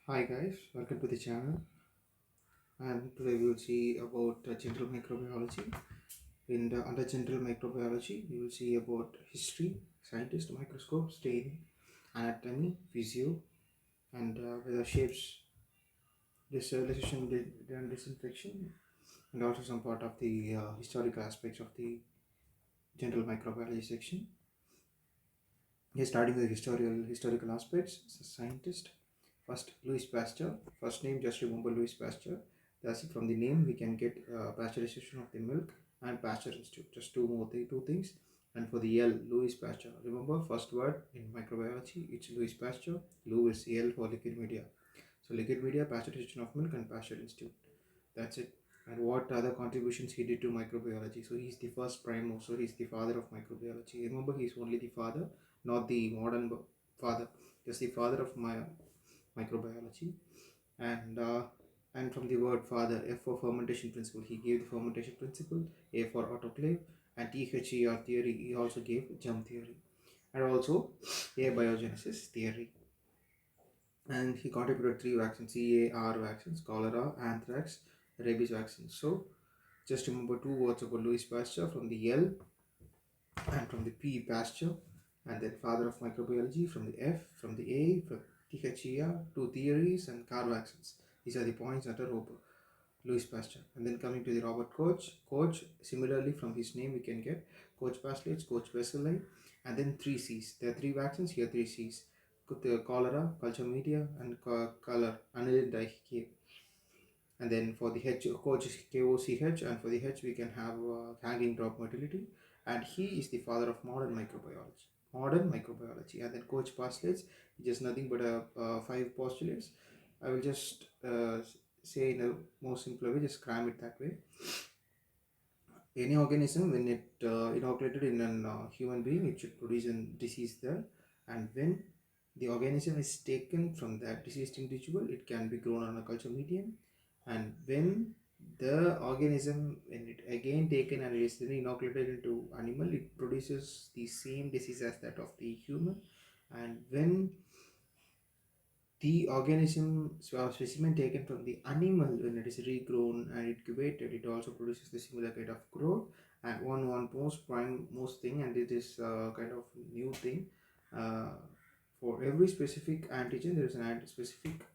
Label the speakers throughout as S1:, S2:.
S1: Hi guys, welcome to the channel. And today we will see about general microbiology. Under general microbiology, we will see about history, scientist, microscope, staining, anatomy, physio, and whether shapes, sterilization, and disinfection, and also some part of the historical aspects of the general microbiology section. Here, starting with historical aspects, scientist. First, Louis Pasteur. First name, just remember Louis Pasteur. That's it. From the name, we can get pasteurization of the milk and Pasteur Institute. Just two things. And for the L, Louis Pasteur. Remember, first word in microbiology, it's Louis Pasteur. Lou is L for liquid media. So liquid media, pasteurization of milk, and Pasteur Institute. That's it. And what other contributions he did to microbiology? So he's the first primo. So he's the father of microbiology. Remember, he's only the father, not the modern father. Just the father of microbiology. And from the word father, F for fermentation principle, he gave the fermentation principle. A for autoclave, and THER theory, he also gave germ theory, and also abiogenesis theory. And he contributed 3 vaccines: CAR vaccines, cholera, anthrax, rabies vaccines. So just remember 2 words about Louis Pasteur. From the L and from the P, Pasteur, and then father of microbiology. From the F, from the A, from THER, 2 theories, and CAR vaccines. These are the points under Louis Pasteur. And then coming to the Robert Koch. Koch, similarly from his name we can get Koch Pastelage, Koch Bacilli, and then 3 C's. There are 3 vaccines, here 3 C's. The cholera, culture media, and color, aniline dihydroxy. And then for the H, Koch is KOCH, and for the H we can have hanging drop motility. And he is the father of modern microbiology. And then Koch Pastelage is just nothing but 5 postulates. I will just say in a more simpler way, just cram it that way. Any organism, when it inoculated in a human being, it should produce a disease there. And when the organism is taken from that deceased individual, it can be grown on a culture medium. And when the organism, when it again taken and it is then inoculated into animal, it produces the same disease as that of the human. And when the organism specimen taken from the animal, when it is regrown and incubated, it also produces the similar kind of growth. And one most thing, and it is kind of new thing, uh, for every specific antigen there is an specific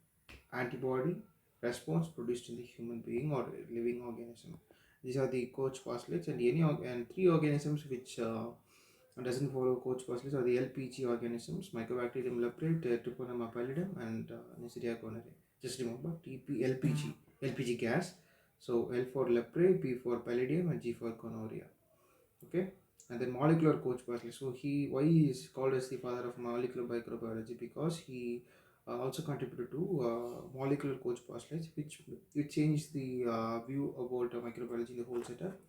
S1: antibody response produced in the human being or living organism. These are the Koch postulates. And and 3 organisms which doesn't follow Koch postulates are the LPG organisms: Mycobacterium leprae, Treponema pallidum, and Neisseria gonorrhoeae. Just remember LPG gas. So L for leprae, P for pallidum, and G for gonorrhea. Okay. And then molecular Koch postulate. So why he is called as the father of molecular microbiology? Because he also contributed to molecular Koch postulates, which changed the view about microbiology in the whole setup.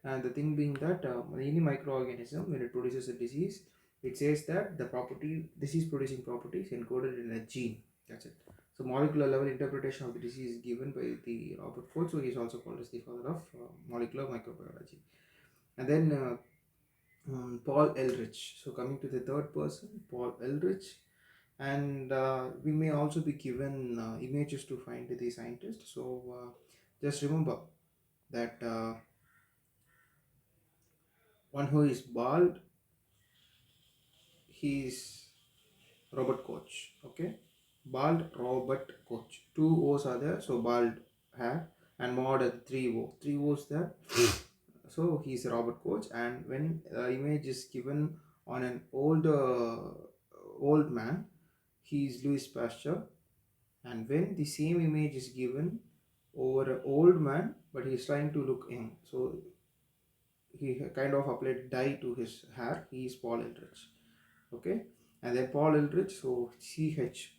S1: And the thing being that any microorganism, when it produces a disease, it says that the disease producing properties encoded in a gene. That's it. So molecular level interpretation of the disease is given by the Robert Koch. So he is also called as the father of molecular microbiology. And then Paul Ehrlich. So coming to the third person, Paul Ehrlich. And we may also be given images to find the scientist. So just remember that one who is bald, he is Robert Koch. Okay, bald Robert Koch. 2 O's are there, so bald hair, and modern 3 O's there. So he's Robert Koch. And when image is given on an old man, he is Louis Pasteur. And when the same image is given over an old man, but he is trying to look young, so he kind of applied dye to his hair, he is Paul Ehrlich. Okay. And then Paul Ehrlich, so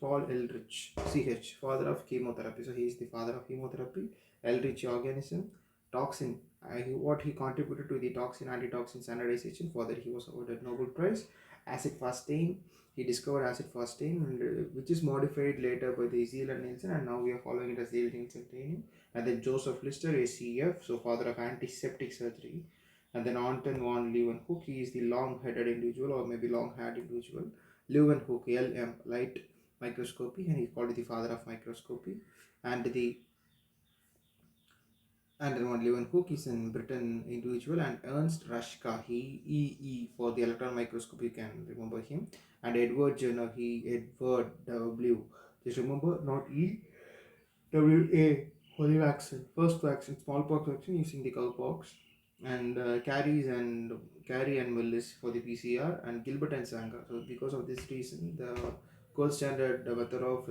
S1: Paul Ehrlich, father of chemotherapy. So he is the father of chemotherapy. Ehrlich organism, toxin. What he contributed to the antitoxin standardization, for that he was awarded Nobel Prize. Acid fast stain, he discovered acid fast stain, which is modified later by the Zeeland-Nielsen, and now we are following it as Zeeland-Nielsen training. And then Joseph Lister, ACF, so father of antiseptic surgery. And then Anton von Leeuwenhoek, he is the long-headed individual, or maybe long-haired individual. Leeuwenhoek, LM, light microscopy, and he called it the father of microscopy. And then one Leeuwenhoek is in Britain individual, and Ernst Ruska, he EE for the electron microscope, you can remember him, and Edward Jenner, he Edward W. Just remember, not E, WA for the vaccine, first vaccine, smallpox vaccine using the cowpox, and Carey and Willis for the PCR, and Gilbert and Sanger. So because of this reason, the gold standard method of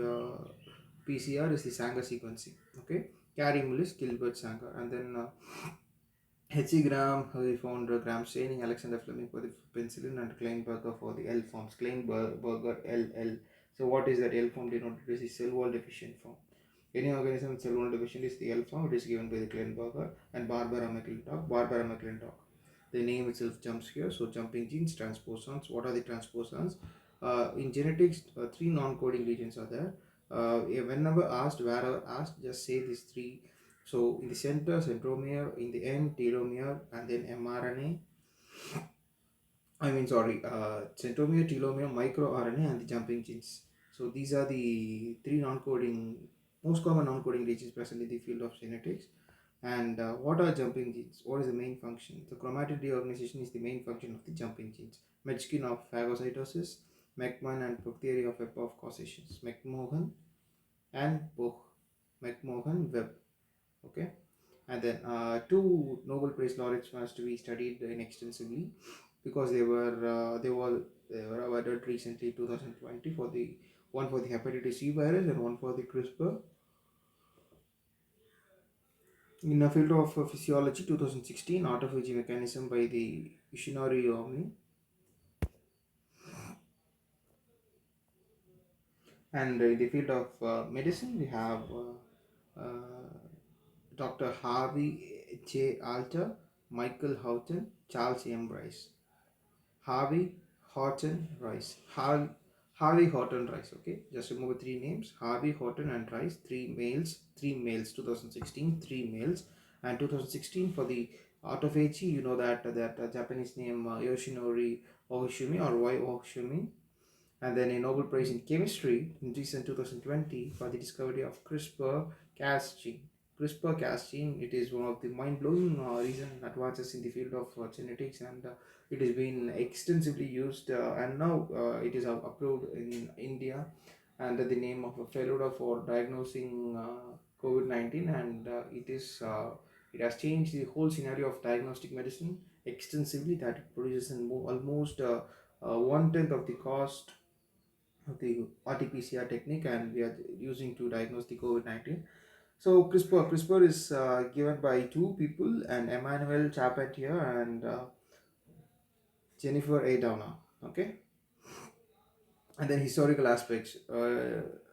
S1: PCR is the Sanger sequencing. Okay, Carey, Willis, Gilbert, Sanger, and then H.C. Graham, he found Graham staining, Alexander Fleming for the penicillin, and Kleinberger for the L forms. Kleinberger LL. So what is that L form denoted? It is the cell wall deficient form. Any organism with cell wall deficient is the L form. It is given by the Kleinberger and Barbara McClintock. Barbara McClintock. The name itself jumps here. So jumping genes, transposons. What are the transposons? In genetics, three non-coding regions are there. Whenever asked, wherever asked, just say these three. So in the center, centromere, in the end, telomere, and then mRNA. Centromere, telomere, microRNA, and the jumping genes. So these are the three most common non-coding regions present in the field of genetics. And what are jumping genes? What is the main function? The chromatin reorganization is the main function of the jumping genes. Metchkin of phagocytosis, McMahon and Proctheria of web of causations. McMahon and Boch. McMahon Webb. Okay, and then two Nobel Prize laureates must be studied extensively because they were awarded recently 2020 for the one for the hepatitis C virus and one for the CRISPR. In the field of physiology, 2016 autophagy mechanism by the Yoshinori Omni, and in the field of medicine we have Dr. Harvey J. Alter, Michael Houghton, Charles M. Rice. Harvey Horton Rice. Harvey Horton Rice. Okay, just remember three names: Harvey Horton and Rice. Three males. 2016. Three males, and 2016 for the autophagy. You know that Japanese name Yoshinori Ohishumi or Y Ohishumi, and then a Nobel Prize in Chemistry in recent 2020 for the discovery of CRISPR-Cas gene. CRISPR-Cas gene, it is one of the mind-blowing recent advances in the field of genetics, and it has been extensively used, and now it is approved in India under the name of a Feluda for diagnosing COVID-19, and it has changed the whole scenario of diagnostic medicine extensively, that it produces almost 1/10 of the cost of the RT-PCR technique, and we are using to diagnose the COVID-19. So CRISPR is given by two people, and Emmanuel Charpentier and Jennifer A. Doudna. Okay, and then historical aspects.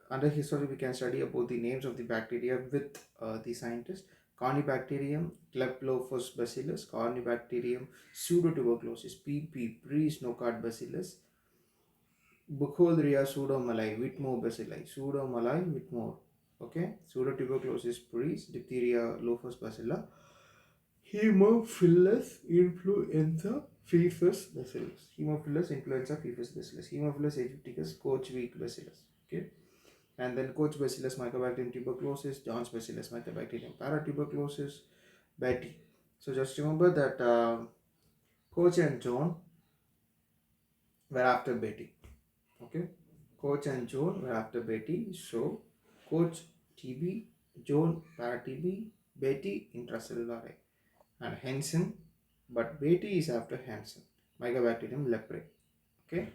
S1: Under history, we can study about the names of the bacteria with the scientists. Cornybacterium, Kleptophos bacillus, Cornybacterium pseudotuberculosis, PP, pre-snowcard bacillus, Bucholderia pseudomallei, Whitmore bacilli, pseudomallei, Whitmore. Okay, pseudotuberculosis praeries, diphtheria, lophus bacilla, Haemophilus influenza Pfeiffer's bacillus, Haemophilus influenza Pfeiffer's bacillus, Haemophilus aegypticus, Koch weak bacillus. Okay, and then Koch bacillus, Mycobacterium tuberculosis, John's bacillus, Mycobacterium paratuberculosis, Betty. So just remember that Koch and John were after Betty. Okay, Koch and Joan were after Betty. So Koch TB, Joan para TB, Betty intracellular, and Hansen, but Betty is after Hansen, Mycobacterium leprae. Okay,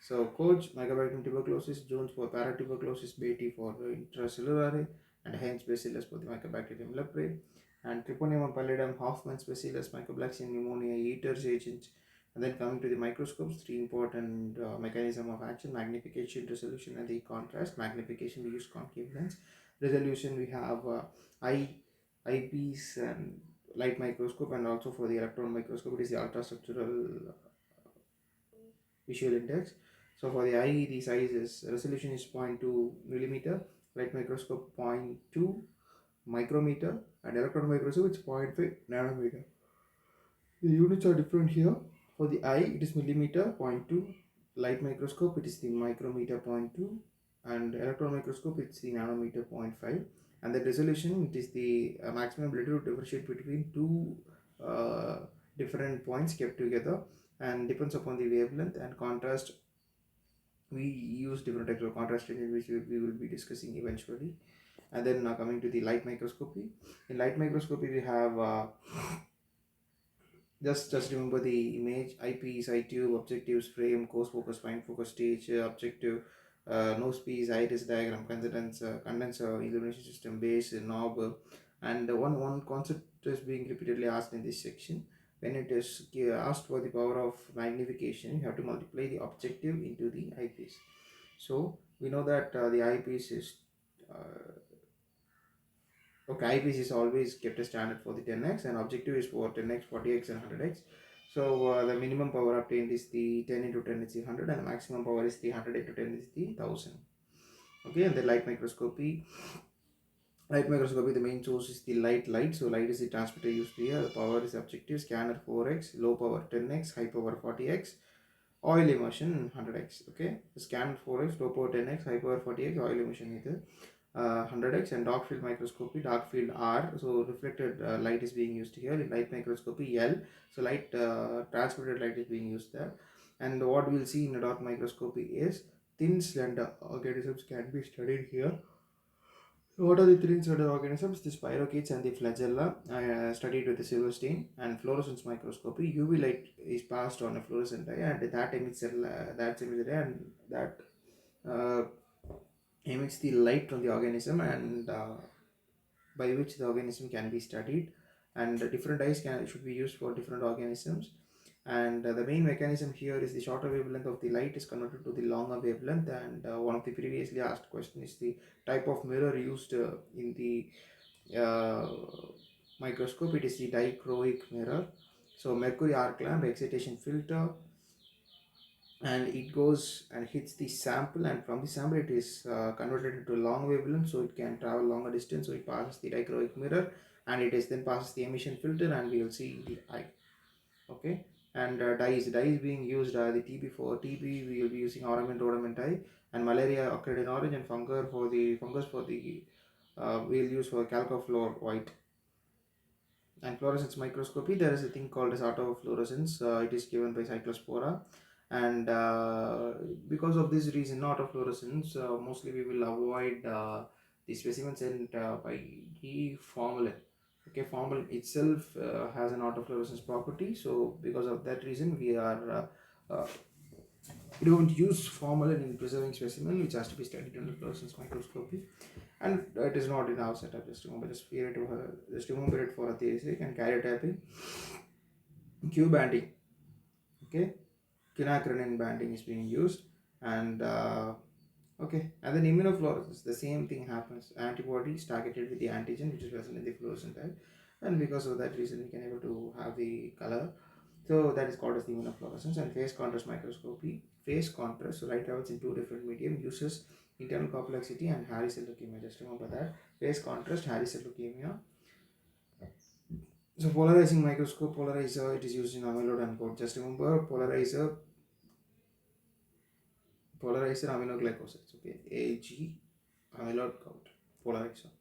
S1: so Koch Mycobacterium tuberculosis, Jones for paratuberculosis, Betty for intracellular, and Hens bacillus for the Mycobacterium leprae, and Treponema pallidum, Hoffman's bacillus, Mycobacterium pneumonia, eaters agents. And then coming to the microscopes, three important mechanism of action: magnification, resolution, and the contrast. Magnification, we use concave lens. Resolution, we have eyepiece and light microscope, and also for the electron microscope, it is the ultrastructural visual index. So for the eye, the size is resolution is 0.2 millimeter, light microscope 0.2 micrometer, and electron microscope it's 0.5 nanometer. The units are different here. For the eye, it is millimeter 0.2. Light microscope, it is the micrometer 0.2, and electron microscope it's the nanometer 0.5, and the resolution it is the maximum ability to differentiate between two uh, different points kept together, and depends upon the wavelength and contrast. We use different types of contrast ranges which we will be discussing eventually. And then coming to the light microscopy. In light microscopy we have just remember the image: eyepiece, eye tube, objectives, frame, coarse focus, fine focus, stage, objective, nose piece, iris diagram, condenser, illumination system, base, knob, and one concept is being repeatedly asked in this section. When it is asked for the power of magnification, you have to multiply the objective into the eyepiece. So we know that the eyepiece is uh, okay, eyepiece is always kept a standard for the 10x, and objective is for 10x, 40x, and 100x. So the minimum power obtained is the 10 into 10 is the 100, and the maximum power is the 100 into 10 is the 1000. Okay, and the light microscopy. Light microscopy, the main source is the light. So light is the transmitter used here. The power is objective. Scanner 4x, low power 10x, high power 40x. Oil immersion 100x. Okay, the scanner 4x, low power 10x, high power 40x. Oil immersion is 100x. And dark field microscopy, dark field R. So reflected light is being used here. In light microscopy L. So light transmitted light is being used there. And what we'll see in a dark microscopy is thin slender organisms can be studied here. What are the three insulated organisms? The spirochetes and the flagella studied with the silver stain. And fluorescence microscopy. UV light is passed on a fluorescent dye, and that emits the ray, and that uh, emits the light from the organism, and by which the organism can be studied. And different dyes should be used for different organisms. And the main mechanism here is the shorter wavelength of the light is converted to the longer wavelength. And one of the previously asked question is the type of mirror used in the uh, microscope. It is the dichroic mirror. So mercury arc lamp, excitation filter, and it goes and hits the sample, and from the sample it is converted into long wavelength, so it can travel longer distance. So it passes the dichroic mirror, and it is then passes the emission filter, and we will see the eye. Okay, and dyes being used, the TB. For TB we will be using ornament rhodamant dye, and malaria occurred in orange, and fungus for the we'll use for calcofluor white. And fluorescence microscopy, there is a thing called as autofluorescence. It is given by cyclospora, and because of this reason, autofluorescence, mostly we will avoid the specimen sent by the formalin. Okay, formalin itself has an autofluorescence property, so because of that reason we don't use formalin in preserving specimen, which has to be studied under fluorescence microscopy. And it is not in our setup. Just remember it for a thesis and karyotyping. Q banding. Okay, quinacridine banding is being used. And okay, and then immunofluorescence, the same thing happens. Antibodies targeted with the antigen which is present in the fluorescent type, and because of that reason we can able to have the color. So that is called as the immunofluorescence. And phase contrast microscopy. Phase contrast, so light travels in two different medium, uses internal complexity and hairy cell leukemia. Just remember that. Phase contrast, hairy cell leukemia. So polarizing microscope, polarizer, it is used in amyloid and gout. Just remember polarizer aminoglycosides. Okay, AG amyloid gout, polarizer.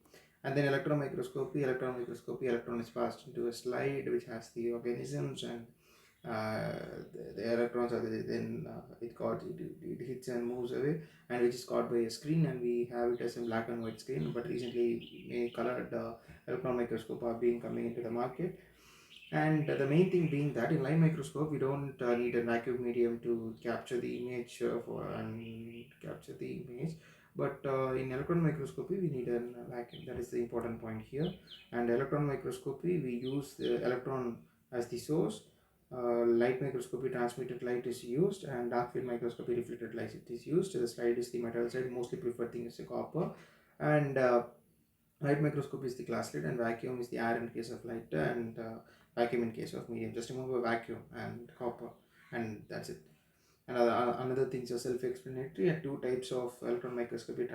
S1: And then electron microscopy. Electron is passed into a slide which has the organisms, and uh, the electrons are then it hits and moves away, and which is caught by a screen, and we have it as a black and white screen. But recently a colored electron microscope are being coming into the market. And the main thing being that in light microscope we don't need a vacuum medium to capture the image capture the image. But in electron microscopy we need a vacuum. That is the important point here. And electron microscopy we use the electron as the source. Light microscopy, transmitted light is used, and dark field microscopy, reflected light is used. The slide is the metal side. Mostly preferred thing is the copper. And light microscope is the glass lid, and vacuum is the air in case of light, and vacuum in case of medium. Just remember vacuum and copper, and that's it. And another things are self-explanatory. And two types of electron microscopy: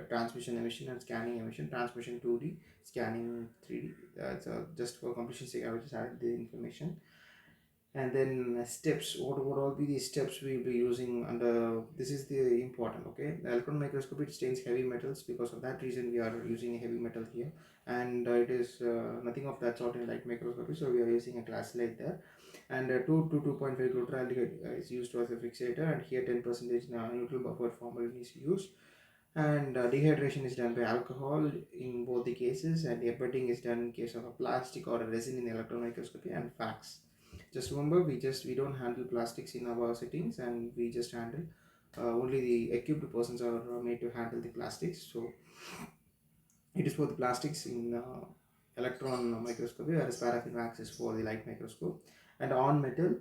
S1: transmission emission and scanning emission. Transmission 2D, scanning 3D. Just for completion sake, I will just add the information. And then steps, what all be the steps we will be using under this is the important. Okay, the electron microscopy, it stains heavy metals, because of that reason we are using a heavy metal here. And it is nothing of that sort in light microscopy, so we are using a glass light there. And 2 to 2.5 glutaraldehyde is used as a fixator, and here 10 percentage neutral buffer formalin is used. And dehydration is done by alcohol in both the cases, and embedding is done in case of a plastic or a resin in electron microscopy. And fax, just remember, we don't handle plastics in our settings, and we just handle only the equipped persons are made to handle the plastics. So it is for the plastics in electron microscopy, whereas paraffin wax is for the light microscope. And on metal,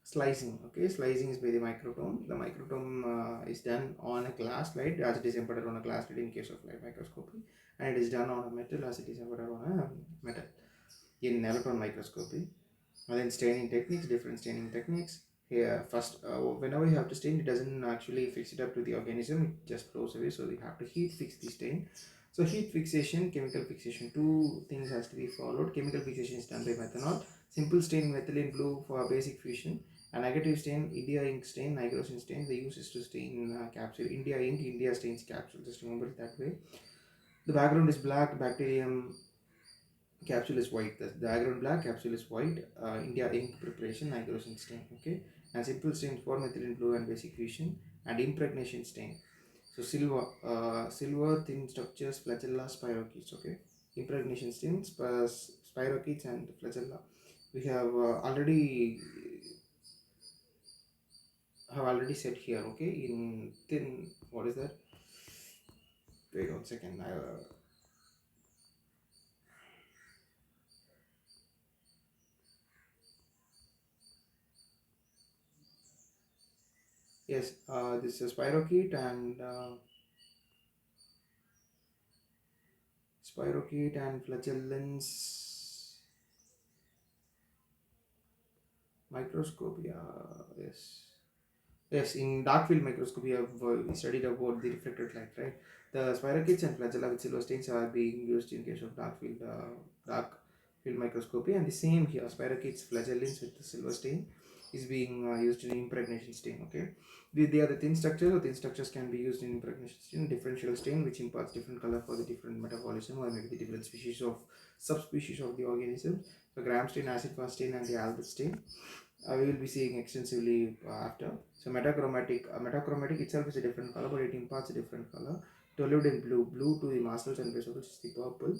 S1: slicing. Okay, slicing is by the microtome. The microtome is done on a glass slide as it is embedded on a glass slide in case of light microscopy, and it is done on a metal as it is embedded on a metal in electron microscopy. And then staining techniques, different staining techniques. Here first, whenever you have to stain, it doesn't actually fix it up to the organism, it just flows away, so we have to heat fix the stain. So heat fixation, chemical fixation, two things has to be followed. Chemical fixation is done by methanol. Simple stain, methylene blue for basic fusion. A negative stain, India ink stain, nigrosin stain, the use is to stain capsule. India ink, India stains capsule, just remember it that way. The background is black, bacterium capsule is white. The background black, capsule is white. India ink preparation, nigrosin stain. Okay, and simple stain for methylene blue and basic fusion. And impregnation stain. So silver thin structures, flagella, spirochetes. Okay, impregnation stains, spirochetes and flagella. We have already said here. Okay, in thin, what is that? Wait 1 second. Yes, this is spirochete and flagellants microscopy. Yes. Yes, in dark field microscopy, we studied about the reflected light, right? The spirochetes and flagella with silver stains are being used in case of dark field microscopy, and the same here, spirochetes, flagellants with the silver stain is being used in impregnation stain. Okay, they are the thin structures. So thin structures can be used in impregnation stain, differential stain, which imparts different color for the different metabolism or maybe the different species of subspecies of the organism. So gram stain, acid fast stain, and the Albert stain we will be seeing extensively after. So metachromatic itself is a different color, but it imparts a different color. Toluene in blue to the muscles and vessels is the purple,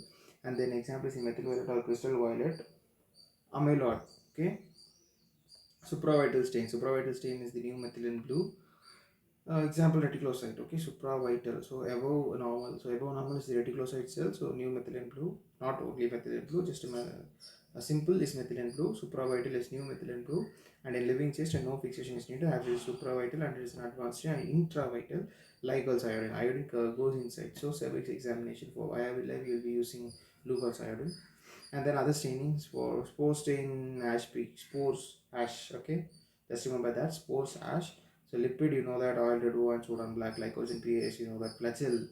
S1: and then example is the methyl violet or crystal violet, amyloid. Okay, supravital stain is the new methylene blue. Example reticulocyte. Okay, supravital. So above normal. So above normal is the reticulocyte cell. So new methylene blue, not only methylene blue, just a simple is methylene blue. Supravital is new methylene blue, and in living chest, and no fixation is needed. As is supravital, and it is an advanced stage. And intravital, Lygol's iodine. Iodine goes inside. So cervix examination for IVL, we will be using Lugol's iodine. And then other stainings for spore stain, spores ash. Okay, just remember that spores ash. So lipid, you know that oil, red wine, soda, and black glycogen, PAS, you know that flagella.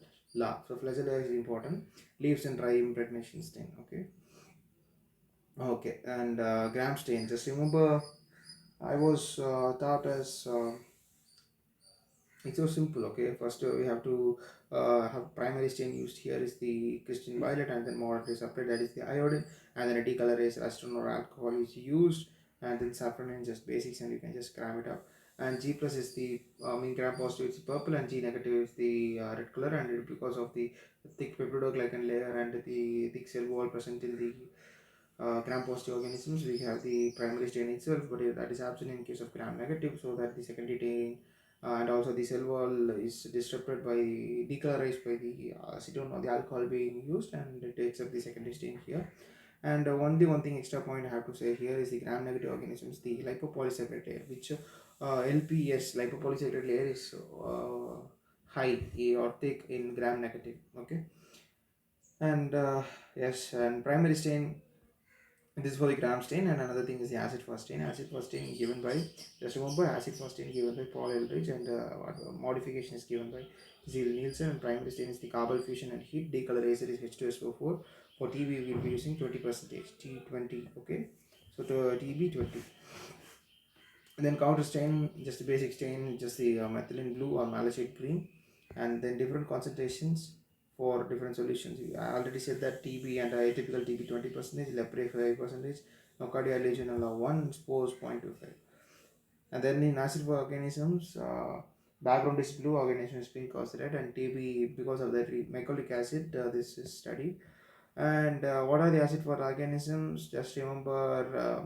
S1: So flagella is important. Leaves and dry impregnation stain. Okay. Okay, and gram stain. Just remember, I was taught as it's so simple. Okay, first we have to have primary stain used here is the crystalline violet, and then moderately separate, that is the iodine, and then a decolor is acetone or alcohol is used, and then saffron is just basics, and you can just gram it up. And G plus is the gram positive is purple, and G negative is the red color, and because of the thick peptidoglycan layer and the thick cell wall present in the gram positive organisms, we have the primary stain itself, but that is absent in case of gram negative, so that the secondary stain and also the cell wall is disrupted by decolorized by the acetone or the alcohol being used, and it takes up the secondary stain here. And one thing extra point I have to say here is the gram negative organisms, the lipopolysaccharide layer, which LPS lipopolysaccharide layer is high or thick in gram negative. Okay, and yes, and primary stain, this is for the gram stain. And another thing is the acid fast stain. Acid fast stain given by, just remember, acid fast stain given by Paul Eldridge, and modification is given by Zeal Nielsen. And primary stain is the carbon fusion and heat. Decolorizer is H2SO4. For TV we will be using 20% T20. Okay, So to TB20. And then counter stain, just a basic stain, just the methylene blue or malachite green, and then different concentrations for different solutions. I already said that TB and atypical TB 20%, lepre 5%, nocardia legionella 1, spores 0.25. And then in acid for organisms, background is blue, organism is pink or red, and TB because of that mycolic acid. This is studied. And what are the acid for organisms? Just remember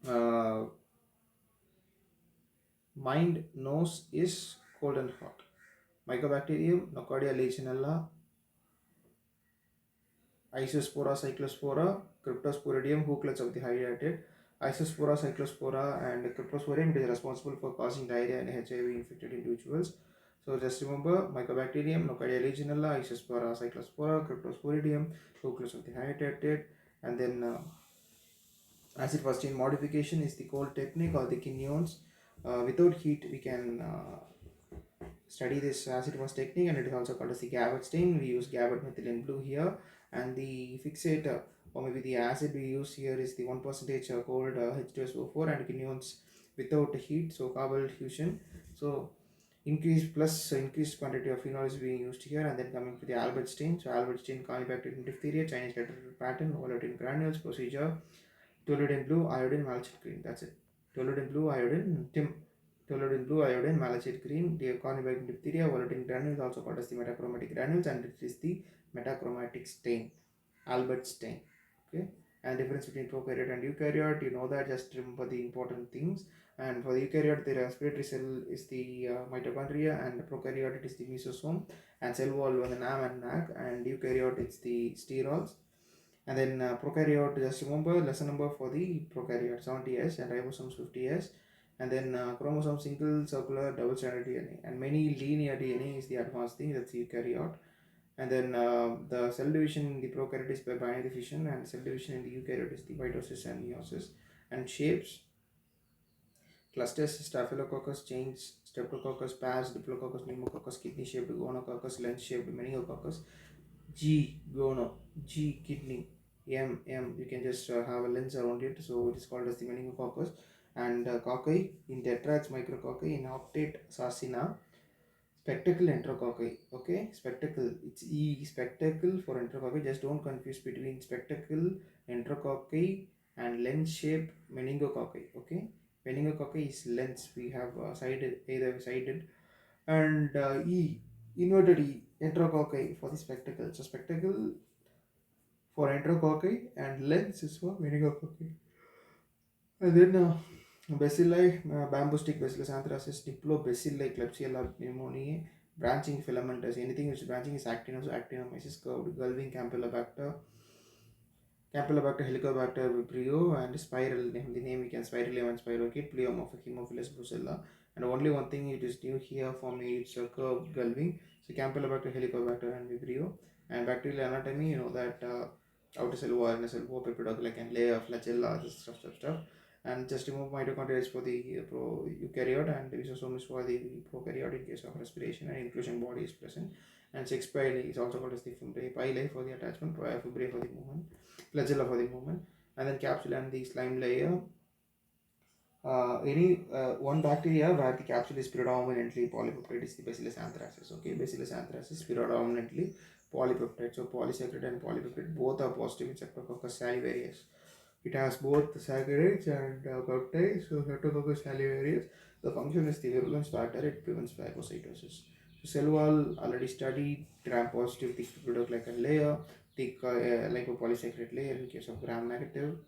S1: uh, mind nose is cold and hot. Mycobacterium, Nocardia legionella, Isospora cyclospora, Cryptosporidium, hooklets of the hydrated, Isospora cyclospora, and Cryptosporidium. It is responsible for causing diarrhea in HIV infected individuals. So just remember Mycobacterium, Nocardia legionella, Isospora cyclospora, Cryptosporidium, hooklets of the hydrated, and then acid fast chain modification is the cold technique or the quinones. Without heat, we can study this acid fast technique, and it is also called as the Gabbard stain. We use Gabbard methylene blue here, and the fixator or maybe the acid we use here is the 1% cold H2SO4 and quinones without heat, so carbonyl fusion. So increased quantity of phenol is being used here. And then coming to the Albert stain. So Albert stain, Campylobacterium diphtheria, Chinese letter pattern, volatility granules, procedure, toluidine blue, iodine, malachite green. That's it. Toluidine blue, iodine, toluidine blue, iodine, malachite green. The Campylobacterium diphtheria, volatility granules, also called as the metachromatic granules, and it is the metachromatic stain, Albert stain. Okay. And difference between prokaryote and eukaryote, you know that. Just remember the important things. And for the eukaryote, the respiratory cell is the mitochondria, and prokaryote it is the mesosome, and cell wall on the NAM and NAC, and eukaryote it's the sterols. And then prokaryote, just remember lesson number for the prokaryote 70S and ribosomes 50S. And then chromosome single, circular, double stranded DNA, and many linear DNA is the advanced thing, that's eukaryote. And then the cell division in the prokaryote is by binary fission, and cell division in the eukaryote is the mitosis and meiosis. And shapes, clusters, staphylococcus, chains, streptococcus, pairs, diplococcus, pneumococcus, kidney shaped, gonococcus, lens shaped, meningococcus, G, gono, G, kidney, M, you can just have a lens around it, so it is called as the meningococcus. And cocci in tetrax micrococci, in octate sarcina, spectacle enterococci. Okay, spectacle, it's E, spectacle for enterococci. Just don't confuse between spectacle enterococci and lens shaped meningococci. Okay, meningococci is lens, we have sided, either sided. And E, inverted E, enterococci for the spectacle. So spectacle for enterococci and lens is for meningococci. And then bacilli, bamboo stick bacillus anthracis, diplobacilli, Klebsiella pneumoniae, branching filamentous. Anything which is branching is actinomyces, curved, Gulving, Campylobacter, Helicobacter vibrio, and spiral. The name we can spiralium and spirocate, pleomorphic Haemophilus brucella. And only one thing it is new here for me, it's a curved Gulving. So Campylobacter, Helicobacter, and vibrio. And bacterial anatomy, you know that outer cell wall, inner cell wall, peptidoglycan and layer, flagella, this stuff. And just remove mitochondria is for the eukaryote, and lysosome is for the prokaryote in case of respiration, and inclusion body is present. And six pili is also called as the fimbriae, pili for the attachment, fibrae for the movement, flagella for the movement. And then capsule and the slime layer. Any one bacteria where the capsule is predominantly polypeptide is the Bacillus anthracis. Okay, Bacillus anthracis predominantly polypeptide. So polysaccharide and polypeptide both are positive in Streptococcus salivarius. It has both saccharides and peptides. So Streptococcus salivarius, the function is the virulence factor. It prevents phagocytosis. So cell wall already studied, gram positive thick peptidoglycan layer, thick lipopolysaccharide layer in case of gram negative,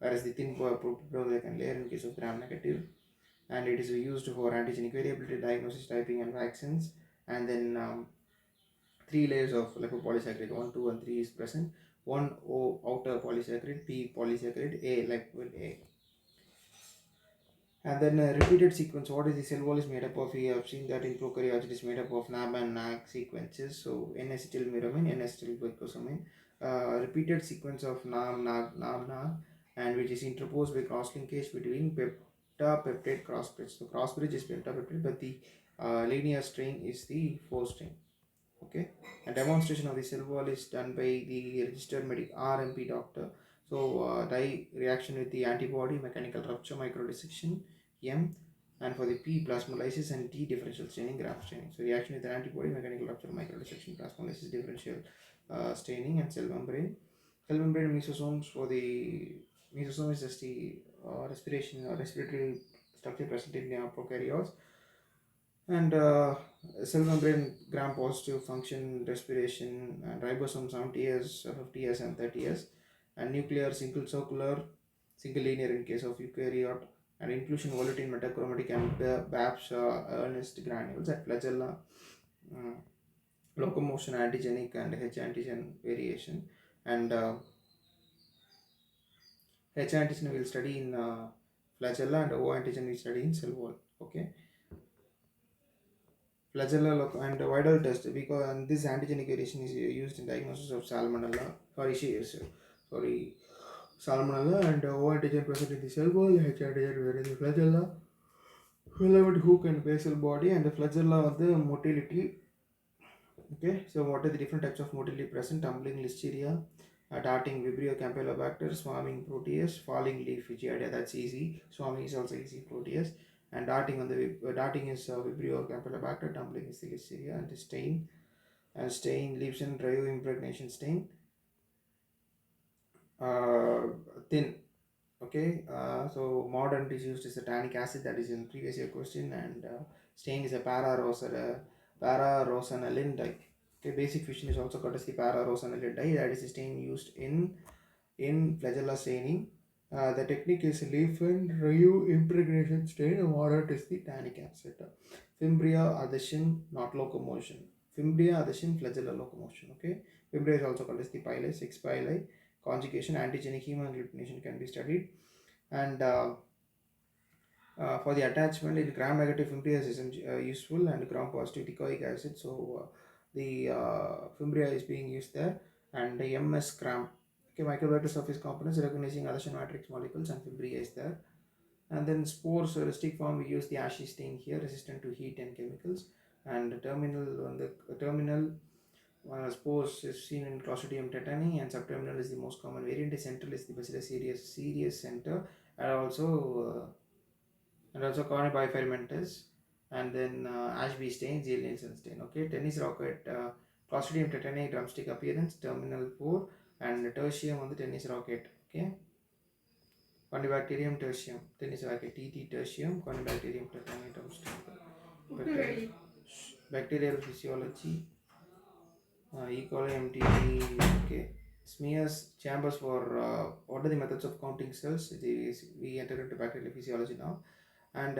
S1: whereas the thin peptidoglycan layer in case of gram negative. And it is used for antigenic variability, diagnosis, typing, and vaccines. And then three layers of lipopolysaccharide 1, 2, and 3 is present. 1 O outer polysaccharide, P polysaccharide, A lipoid A. And then repeated sequence. What is the cell wall is made up of? We have seen that in prokaryotes it is made up of NAB and NAC sequences. So N-acetylmyramine, N-acetylglycosamine. Repeated sequence of NAM, NAG, NAM, NAG, and which is interposed by cross linkage between peptide cross bridge. So cross bridge is pentapeptide, but the linear strain is the 4 strain. Okay, and demonstration of the cell wall is done by the registered medic RMP doctor. So dye reaction with the antibody, mechanical rupture, microdissection, M, and for the P, plasmolysis, and T, differential staining, graft staining. So reaction with the antibody, mechanical rupture, microdissection, plasmolysis, differential staining, and cell membrane. Cell membrane mesosomes. For the mesosome is just the respiratory structure present in prokaryotes, and cell membrane gram positive function, respiration, and ribosome 70 years, 50 years, and 30 years, and nuclear single circular, single linear in case of eukaryote, and inclusion volatile metachromatic and BAPS earnest granules, and flagella, uh, locomotion antigenic and H antigen variation, and H antigen will study in flagella, and O antigen will study in cell wall. Okay, flagella and viral test, because and this antigenic variation is used in diagnosis of salmonella. Sorry, salmonella, and O antigen present in the cell wall, H antigen present in the flagella, filament hook and basal body, and the flagella of the motility. Okay, so what are the different types of motility present? Tumbling listeria, darting vibrio campylobacter, swarming proteus, falling leaf giardia. That's easy. Swarming is also easy proteus. And darting on the darting is vibrio campylobacter, tumbling is the listeria, and the stain leaves in dryo impregnation stain. Thin. Okay, so mordant is used as a tannic acid, that is in previous year question, and stain is a para-rosanolin dye. Okay, basic fission is also called as the para-rosanolin dye, that is the stain used in flagella staining. The technique is leaf and dryo impregnation stain, and mordant is the tannic acid. Fimbria adhesion, not locomotion. Fimbria adhesion, flagella locomotion. Okay, fimbria is also called as the pili, 6 pili. Conjugation, antigenic hemagglutination can be studied, and for the attachment in gram-negative fimbria is useful, and gram-positive teichoic acid. So the fimbria is being used there, and the MS gram. Okay, microbiota surface components recognizing adhesion matrix molecules, and fimbria is there. And then spores, rustic form, we use the ashy stain here, resistant to heat and chemicals. And terminal spores is seen in Clostridium tetani, and subterminal is the most common variant. The central is the Bacillus cereus center, and also Corny bifilamentous, and then Ashby stain, Zeliensen stain. Okay, tennis rocket, Clostridium tetani, drumstick appearance, terminal pore, and tertium on the tennis rocket. Okay, Conibacterium tertium, tennis rocket, TT tertium, Conibacterium tetani, drumstick. Bacterial physiology. E. coli, MTP. Okay. Smears, chambers for what are the methods of counting cells? We enter into bacterial physiology now, and